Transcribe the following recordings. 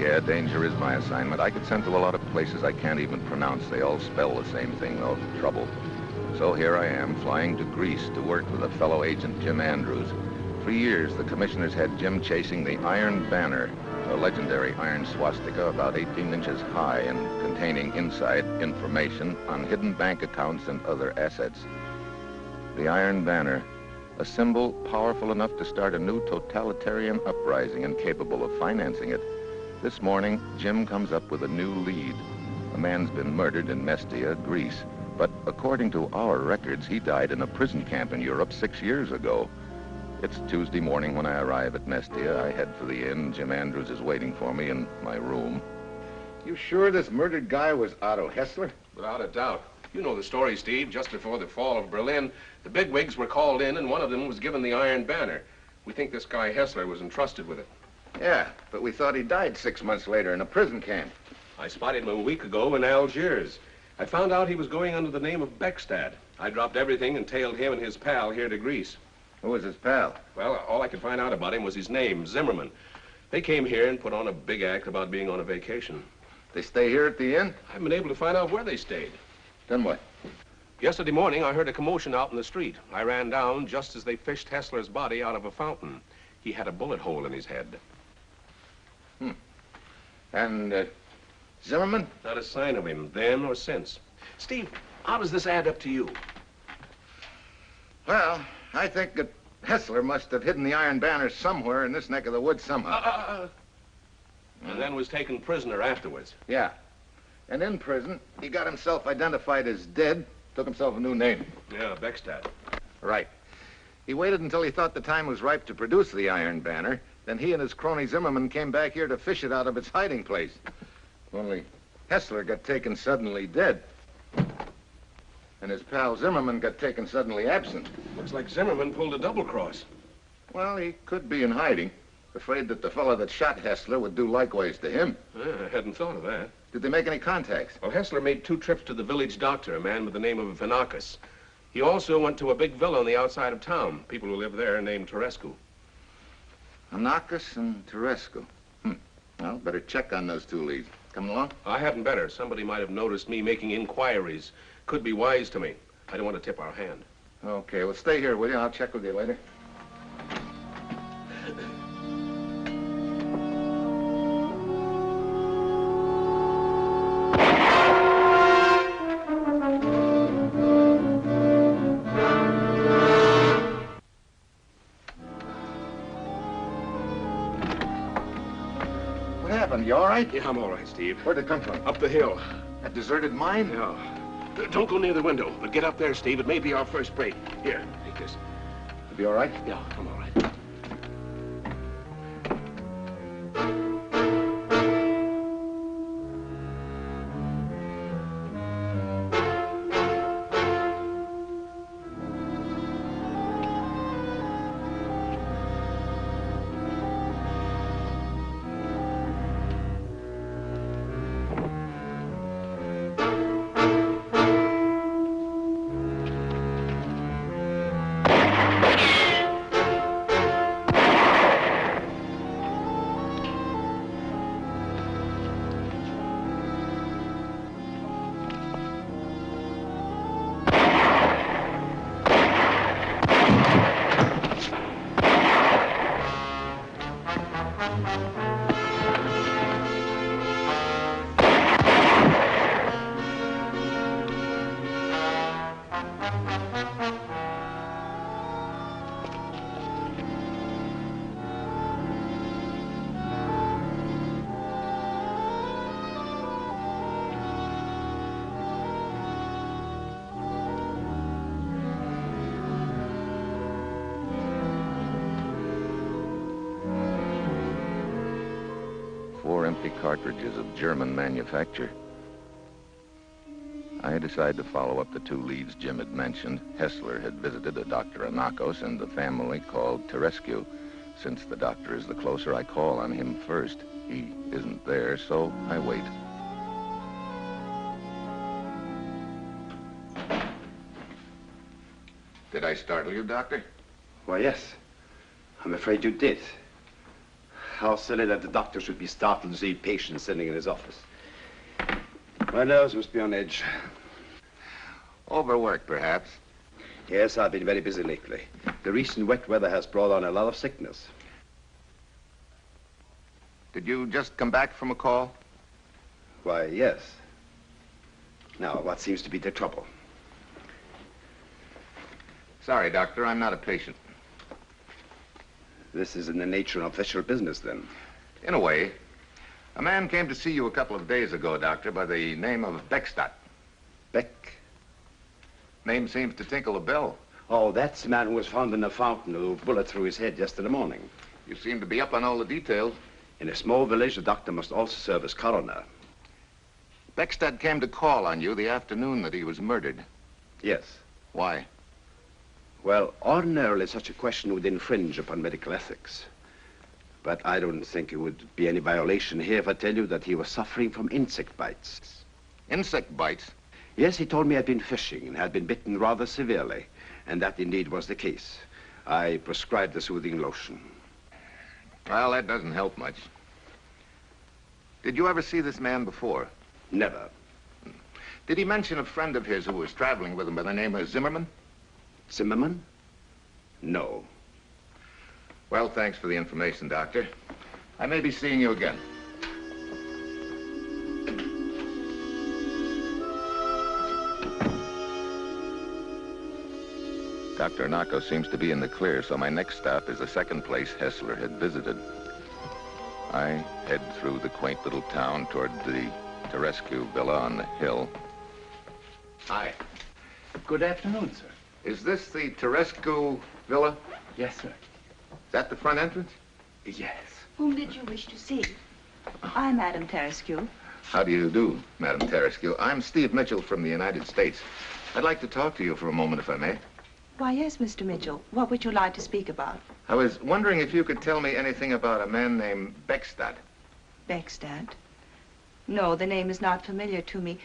Yeah, danger is my assignment. I get sent to a lot of places I can't even pronounce. They all spell the same thing, though, trouble. So here I am, flying to Greece to work with a fellow agent, Jim Andrews. For years, the commissioners had Jim chasing the Iron Banner, a legendary iron swastika about 18 inches high and containing inside information on hidden bank accounts and other assets. The Iron Banner, a symbol powerful enough to start a new totalitarian uprising and capable of financing it. This morning, Jim comes up with a new lead. A man's been murdered in Mestia, Greece, but according to our records, he died in a prison camp in Europe 6 years ago. It's Tuesday morning when I arrive at Mestia. I head for the inn. Jim Andrews is waiting for me in my room. You sure this murdered guy was Otto Hessler? Without a doubt. You know the story, Steve. Just before the fall of Berlin, the bigwigs were called in, and one of them was given the Iron Banner. We think this guy Hessler was entrusted with it. Yeah, but we thought he died 6 months later in a prison camp. I spotted him a week ago in Algiers. I found out he was going under the name of Beckstad. I dropped everything and tailed him and his pal here to Greece. Who was his pal? Well, all I could find out about him was his name, Zimmerman. They came here and put on a big act about being on a vacation. They stay here at the inn? I haven't been able to find out where they stayed. Then what? Yesterday morning, I heard a commotion out in the street. I ran down just as they fished Hessler's body out of a fountain. He had a bullet hole in his head. And, Zimmerman? Not a sign of him, then or since. Steve, how does this add up to you? Well, I think that Hessler must have hidden the Iron Banner somewhere in this neck of the woods somehow. And then was taken prisoner afterwards. Yeah. And in prison, he got himself identified as dead, took himself a new name. Yeah, Beckstad. Right. He waited until he thought the time was ripe to produce the Iron Banner. Then he and his crony Zimmerman came back here to fish it out of its hiding place. Only Hessler got taken suddenly dead. And his pal Zimmerman got taken suddenly absent. Looks like Zimmerman pulled a double cross. Well, he could be in hiding, afraid that the fellow that shot Hessler would do likewise to him. I hadn't thought of that. Did they make any contacts? Well, Hessler made 2 trips to the village doctor, a man with the name of Vinakis. He also went to a big villa on the outside of town. People who live there named Terescu. Vinakis and Terescu. Well, better check on those 2 leads. Coming along? I hadn't better. Somebody might have noticed me making inquiries. Could be wise to me. I don't want to tip our hand. Okay, well, stay here, will you? I'll check with you later. What happened? You all right? Yeah, I'm all right, Steve. Where'd it come from? Up the hill. That deserted mine? Yeah. Don't go near the window, but get up there, Steve. It may be our first break. Here, take this. You be all right? Yeah, I'm all right. Empty cartridges of German manufacture. I decided to follow up the 2 leads Jim had mentioned. Hessler had visited a Dr. Anakos and the family called Terescu. Since the doctor is the closer, I call on him first. He isn't there, so I wait. Did I startle you, Doctor? Why, yes. I'm afraid you did. How silly that the doctor should be startled to see patients sitting in his office. My nerves must be on edge. Overwork, perhaps. Yes, I've been very busy lately. The recent wet weather has brought on a lot of sickness. Did you just come back from a call? Why, yes. Now, what seems to be the trouble? Sorry, Doctor, I'm not a patient. This is in the nature of official business, then. In a way. A man came to see you a couple of days ago, Doctor, by the name of Beckstadt. Beck? Name seems to tinkle a bell. Oh, that's the man who was found in the fountain, who bullet through his head yesterday morning. You seem to be up on all the details. In a small village, the doctor must also serve as coroner. Beckstadt came to call on you the afternoon that he was murdered. Yes. Why? Well, ordinarily such a question would infringe upon medical ethics. But I don't think it would be any violation here if I tell you that he was suffering from insect bites. Insect bites? Yes, he told me I'd been fishing and had been bitten rather severely. And that indeed was the case. I prescribed the soothing lotion. Well, that doesn't help much. Did you ever see this man before? Never. Did he mention a friend of his who was traveling with him by the name of Zimmerman? Zimmerman? No. Well, thanks for the information, Doctor. I may be seeing you again. Dr. Nako seems to be in the clear, so my next stop is the second place Hessler had visited. I head through the quaint little town toward the Terescu Villa on the hill. Hi. Good afternoon, sir. Is this the Terescu Villa? Yes, sir. Is that the front entrance? Yes. Whom did you wish to see? I'm Madame Terescu. How do you do, Madame Terescu? I'm Steve Mitchell from the United States. I'd like to talk to you for a moment, if I may. Why, yes, Mr. Mitchell. What would you like to speak about? I was wondering if you could tell me anything about a man named Beckstadt. Beckstadt? No, the name is not familiar to me.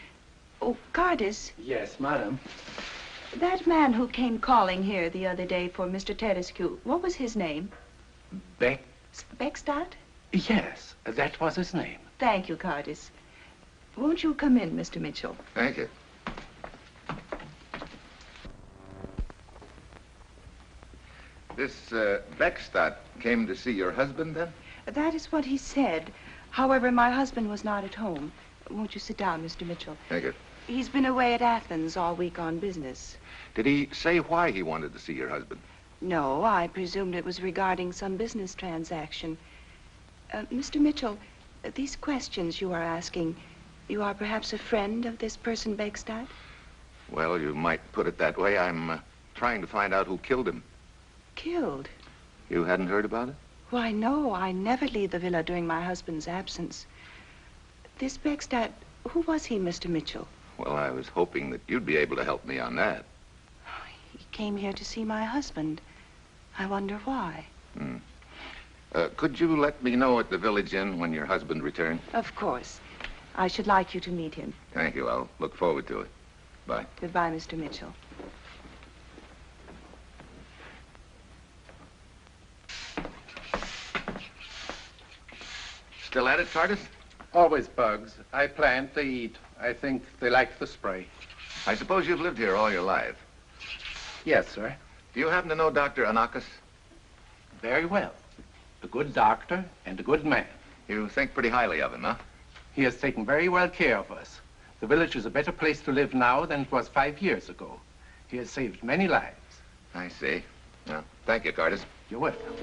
Oh, Cardis, Yes, madam. that man who came calling here the other day for Mr. Terescu, what was his name? Beck? Beckstadt? Yes, that was his name. Thank you, Cardis. Won't you come in, Mr. Mitchell? Thank you. This Beckstadt came to see your husband, then? That is what he said. However, my husband was not at home. Won't you sit down, Mr. Mitchell? Thank you. He's been away at Athens all week on business. Did he say why he wanted to see your husband? No, I presumed it was regarding some business transaction. Mr. Mitchell, these questions you are asking, you are perhaps a friend of this person, Beckstadt? Well, you might put it that way. I'm trying to find out who killed him. Killed? You hadn't heard about it? Why, no, I never leave the villa during my husband's absence. This Beckstadt, who was he, Mr. Mitchell? Well, I was hoping that you'd be able to help me on that. He came here to see my husband. I wonder why. Could you let me know at the village inn when your husband returns? Of course. I should like you to meet him. Thank you. I'll look forward to it. Bye. Goodbye, Mr. Mitchell. Still at it, Cardis? Always bugs. I plant, they eat. I think they like the spray. I suppose you've lived here all your life. Yes, sir. Do you happen to know Dr. Anakis? Very well. A good doctor and a good man. You think pretty highly of him, huh? He has taken very well care of us. The village is a better place to live now than it was 5 years ago. He has saved many lives. I see. Well, thank you, Cardis. You're welcome.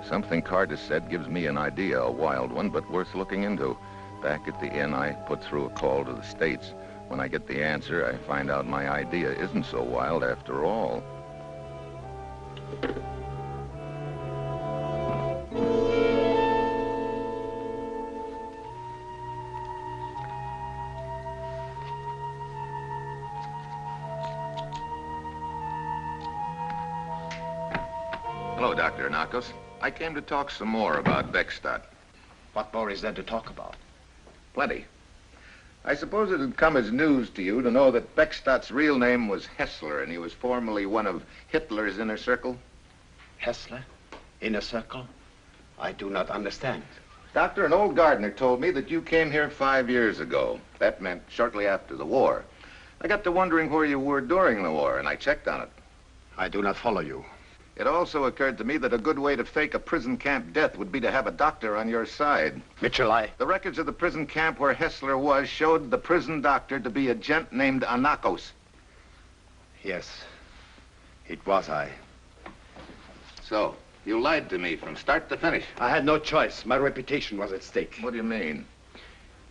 Something Cardis said gives me an idea, a wild one, but worth looking into. Back at the inn, I put through a call to the States. When I get the answer, I find out my idea isn't so wild after all. Hello, Dr. Anakos. I came to talk some more about Beckstadt. What more is there to talk about? Plenty. I suppose it had come as news to you to know that Beckstadt's real name was Hessler, and he was formerly one of Hitler's inner circle? Hessler? Inner circle? I do not understand. Doctor, an old gardener told me that you came here 5 years ago. That meant shortly after the war. I got to wondering where you were during the war, and I checked on it. I do not follow you. It also occurred to me that a good way to fake a prison camp death would be to have a doctor on your side. Mitchell, The records of the prison camp where Hessler was showed the prison doctor to be a gent named Anakos. Yes, it was I. So, you lied to me from start to finish. I had no choice. My reputation was at stake. What do you mean?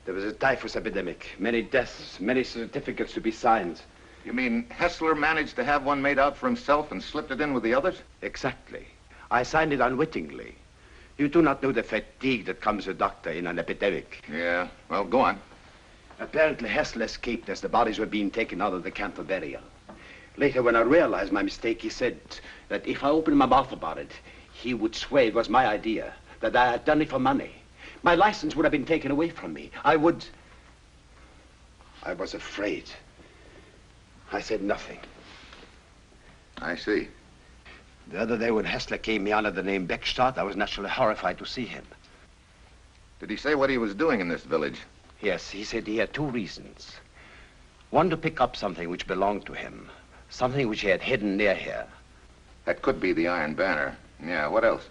There was a typhus epidemic, many deaths, many certificates to be signed. You mean Hessler managed to have one made out for himself and slipped it in with the others? Exactly. I signed it unwittingly. You do not know the fatigue that comes to a doctor in an epidemic. Yeah, well, go on. Apparently, Hessler escaped as the bodies were being taken out of the camp for burial. Later, when I realized my mistake, he said that if I opened my mouth about it, he would swear it was my idea, that I had done it for money. My license would have been taken away from me. I was afraid. I said nothing. I see. The other day when Hessler came me under the name Beckstadt, I was naturally horrified to see him. Did he say what he was doing in this village? Yes, he said he had two reasons. One, to pick up something which belonged to him, something which he had hidden near here. That could be the Iron Banner. Yeah, what else?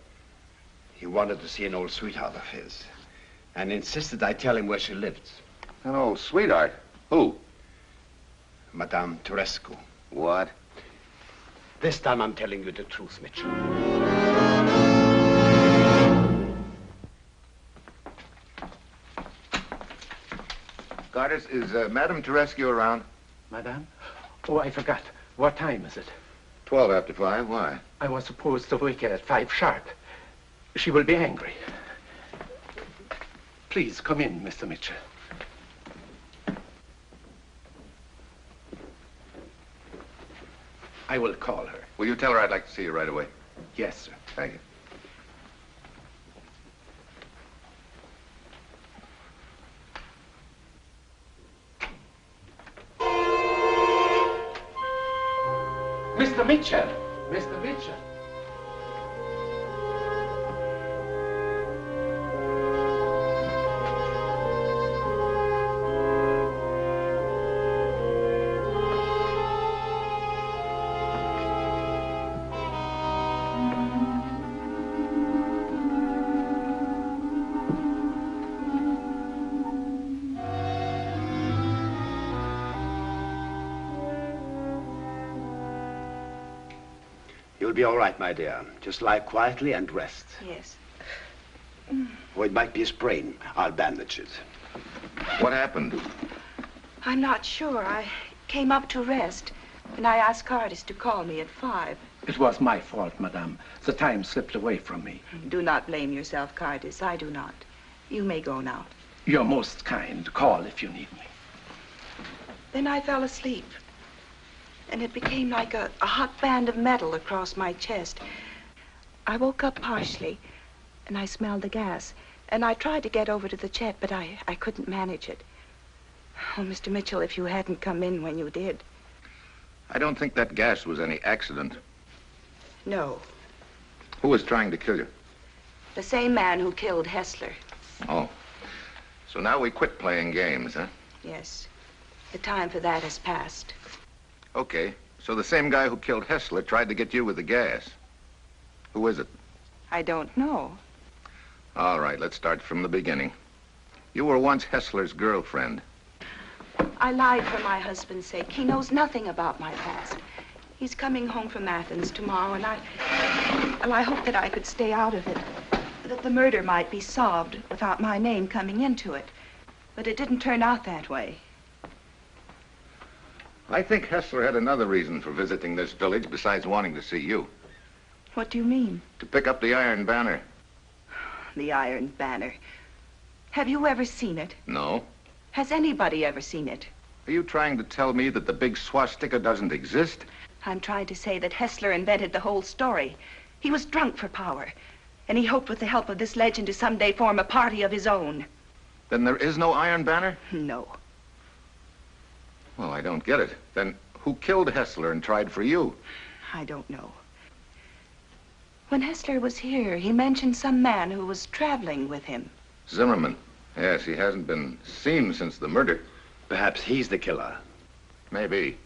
He wanted to see an old sweetheart of his, and insisted I tell him where she lived. An old sweetheart? Who? Madame Turescu. What? This time I'm telling you the truth, Mitchell. Goddess, is Madame Turescu around? Madame? Oh, I forgot. What time is it? 12 after 5. Why? I was supposed to wake her at 5 sharp. She will be angry. Please, come in, Mr. Mitchell. I will call her. Will you tell her I'd like to see you right away? Yes, sir. Thank you. Mr. Mitchell! Mr. Mitchell! You'll be all right, my dear. Just lie quietly and rest. Yes. Or it might be a sprain. I'll bandage it. What happened? I'm not sure. I came up to rest, and I asked Cardis to call me at 5. It was my fault, madame. The time slipped away from me. Do not blame yourself, Cardis. I do not. You may go now. You're most kind. Call if you need me. Then I fell asleep, and it became like a hot band of metal across my chest. I woke up partially, and I smelled the gas, and I tried to get over to the jet, but I couldn't manage it. Oh, Mr. Mitchell, if you hadn't come in when you did. I don't think that gas was any accident. No. Who was trying to kill you? The same man who killed Hessler. Oh. So now we quit playing games, huh? Yes. The time for that has passed. Okay. So the same guy who killed Hessler tried to get you with the gas. Who is it? I don't know. All right, let's start from the beginning. You were once Hessler's girlfriend. I lied for my husband's sake. He knows nothing about my past. He's coming home from Athens tomorrow, and I hope that I could stay out of it. That the murder might be solved without my name coming into it. But it didn't turn out that way. I think Hessler had another reason for visiting this village besides wanting to see you. What do you mean? To pick up the Iron Banner. The Iron Banner. Have you ever seen it? No. Has anybody ever seen it? Are you trying to tell me that the big swastika doesn't exist? I'm trying to say that Hessler invented the whole story. He was drunk for power, and he hoped with the help of this legend to someday form a party of his own. Then there is no Iron Banner? No. Well, I don't get it. Then who killed Hessler and tried for you? I don't know. When Hessler was here, he mentioned some man who was traveling with him. Zimmerman. Yes, he hasn't been seen since the murder. Perhaps he's the killer. Maybe.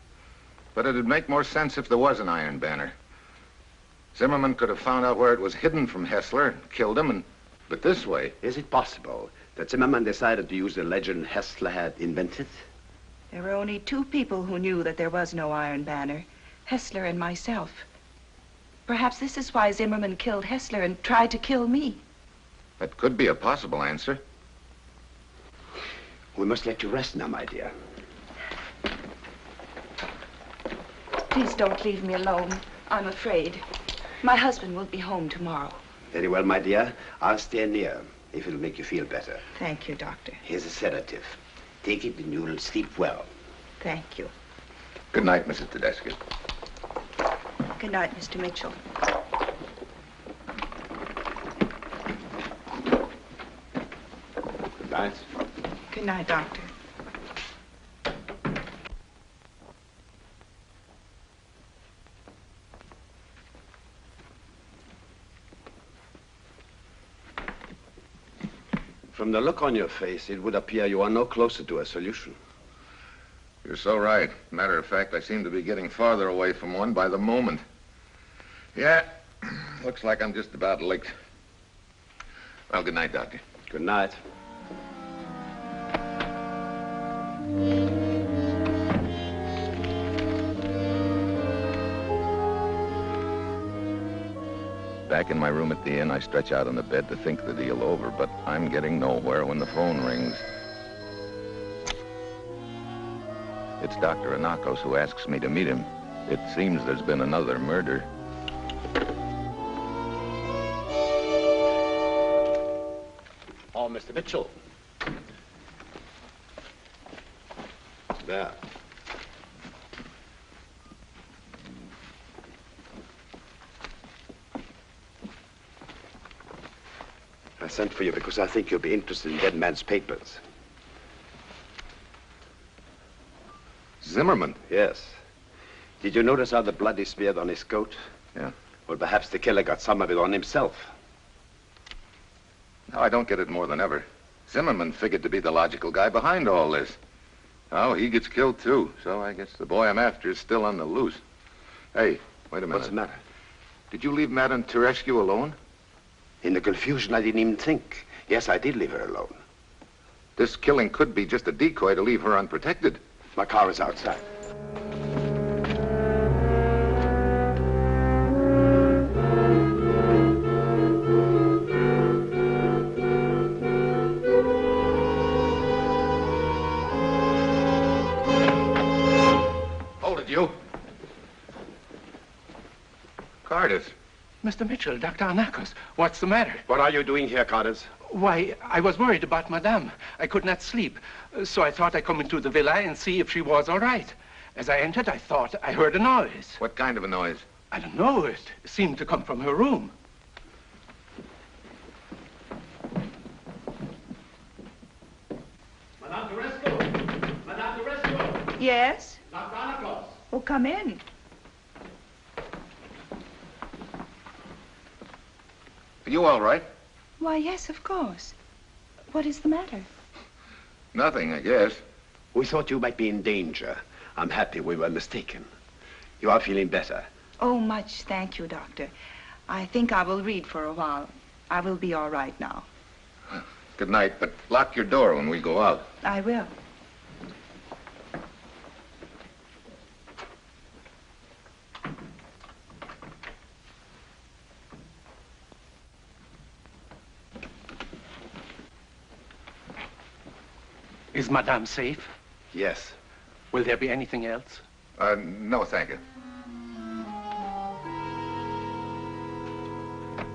But it'd make more sense if there was an Iron Banner. Zimmerman could have found out where it was hidden from Hessler, killed him, but this way... Is it possible that Zimmerman decided to use the legend Hessler had invented? There were only two people who knew that there was no Iron Banner, Hessler and myself. Perhaps this is why Zimmerman killed Hessler and tried to kill me. That could be a possible answer. We must let you rest now, my dear. Please don't leave me alone. I'm afraid. My husband will be home tomorrow. Very well, my dear. I'll stay near if it'll make you feel better. Thank you, Doctor. Here's a sedative. Take it and you'll sleep well. Thank you. Good night, Mrs. Tedeschi. Good night, Mr. Mitchell. Good night. Good night, Doctor. From the look on your face, it would appear you are no closer to a solution. You're so right. Matter of fact, I seem to be getting farther away from one by the moment. Yeah, looks like I'm just about licked. Well, good night, Doctor. Good night. Back in my room at the inn, I stretch out on the bed to think the deal over, but I'm getting nowhere when the phone rings. It's Dr. Anakos who asks me to meet him. It seems there's been another murder. Oh, Mr. Mitchell. There. I sent for you because I think you'll be interested in Dead Man's papers. Zimmerman? Yes. Did you notice how the blood is smeared on his coat? Yeah. Well, perhaps the killer got some of it on himself. Now, I don't get it more than ever. Zimmerman figured to be the logical guy behind all this. Now, he gets killed, too. So I guess the boy I'm after is still on the loose. Hey, wait a minute. What's the matter? Did you leave Madame Terescu alone? In the confusion, I didn't even think. Yes, I did leave her alone. This killing could be just a decoy to leave her unprotected. My car is outside. Hold it, you. Cardis. Mr. Mitchell, Dr. Anakos, what's the matter? What are you doing here, Cardis? Why, I was worried about Madame. I could not sleep. So I thought I'd come into the villa and see if she was all right. As I entered, I thought I heard a noise. What kind of a noise? I don't know. It seemed to come from her room. Madame Terescu! Madame Terescu! Yes? Dr. Anakos! Oh, come in. Are you all right? Why, yes, of course. What is the matter? Nothing, I guess. We thought you might be in danger. I'm happy we were mistaken. You are feeling better. Oh, much thank you, Doctor. I think I will read for a while. I will be all right now. Good night, but lock your door when we go out. I will. Is Madame safe? Yes. Will there be anything else? No, thank you.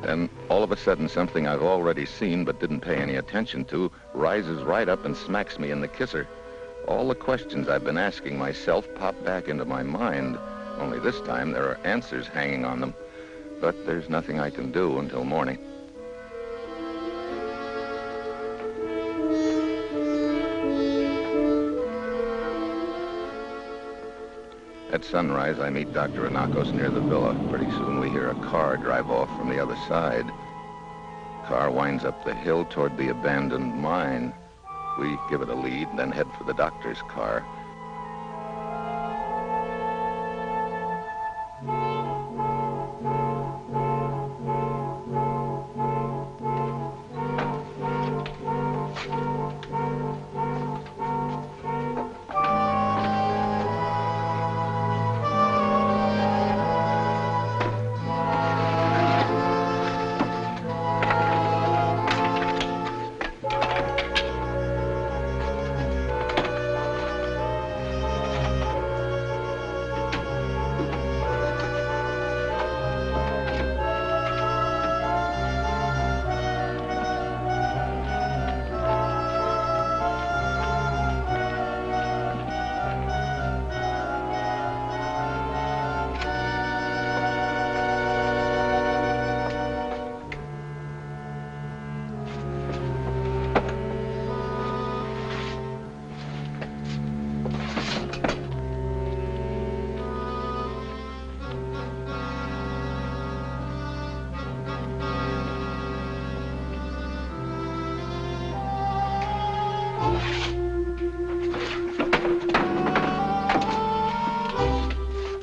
Then, all of a sudden, something I've already seen but didn't pay any attention to rises right up and smacks me in the kisser. All the questions I've been asking myself pop back into my mind, only this time there are answers hanging on them. But there's nothing I can do until morning. At sunrise, I meet Dr. Anakos near the villa. Pretty soon we hear a car drive off from the other side. Car winds up the hill toward the abandoned mine. We give it a lead, then head for the doctor's car.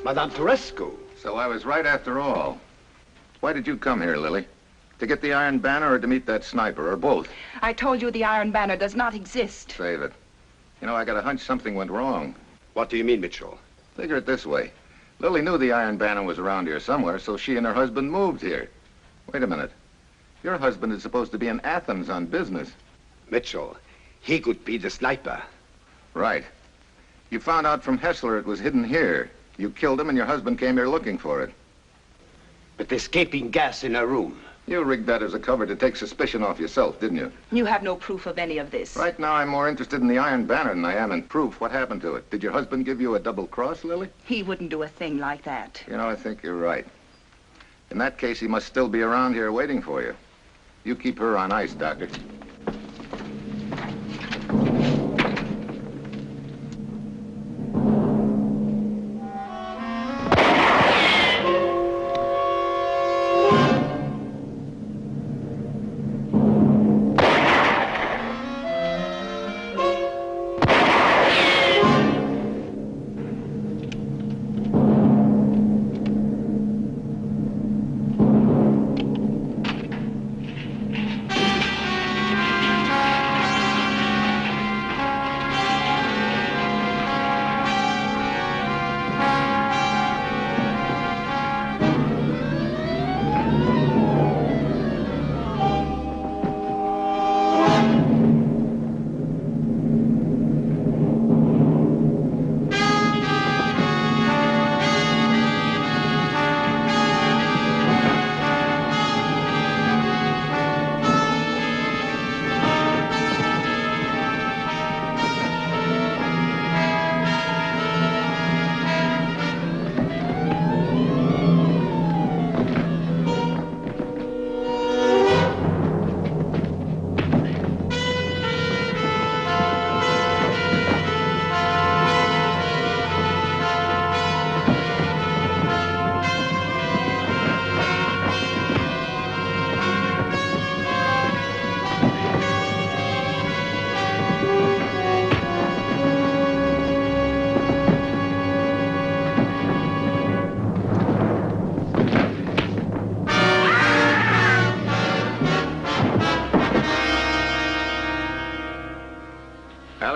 Madame Terescu. So I was right after all. Why did you come here, Lily? To get the Iron Banner or to meet that sniper, or both? I told you the Iron Banner does not exist. Save it. You know, I got a hunch something went wrong. What do you mean, Mitchell? Figure it this way. Lily knew the Iron Banner was around here somewhere, so she and her husband moved here. Wait a minute. Your husband is supposed to be in Athens on business. Mitchell, he could be the sniper. Right. You found out from Hessler it was hidden here. You killed him and your husband came here looking for it. But escaping gas in a room. You rigged that as a cover to take suspicion off yourself, didn't you? You have no proof of any of this. Right now, I'm more interested in the Iron Banner than I am in proof. What happened to it? Did your husband give you a double cross, Lily? He wouldn't do a thing like that. You know, I think you're right. In that case, he must still be around here waiting for you. You keep her on ice, Doctor.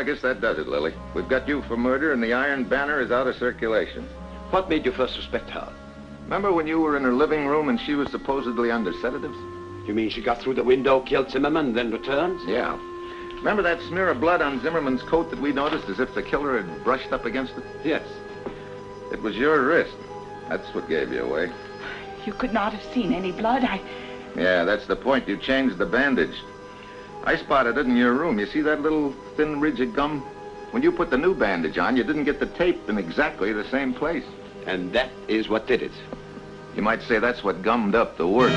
I guess that does it, Lily. We've got you for murder, and the Iron Banner is out of circulation. What made you first suspect her? Remember when you were in her living room and she was supposedly under sedatives? You mean she got through the window, killed Zimmerman, then returned? Yeah. Remember that smear of blood on Zimmerman's coat that we noticed as if the killer had brushed up against it? Yes. It was your wrist. That's what gave you away. You could not have seen any blood. Yeah, that's the point. You changed the bandage. I spotted it in your room. You see that little thin ridge of gum? When you put the new bandage on, you didn't get the tape in exactly the same place. And that is what did it. You might say that's what gummed up the worst.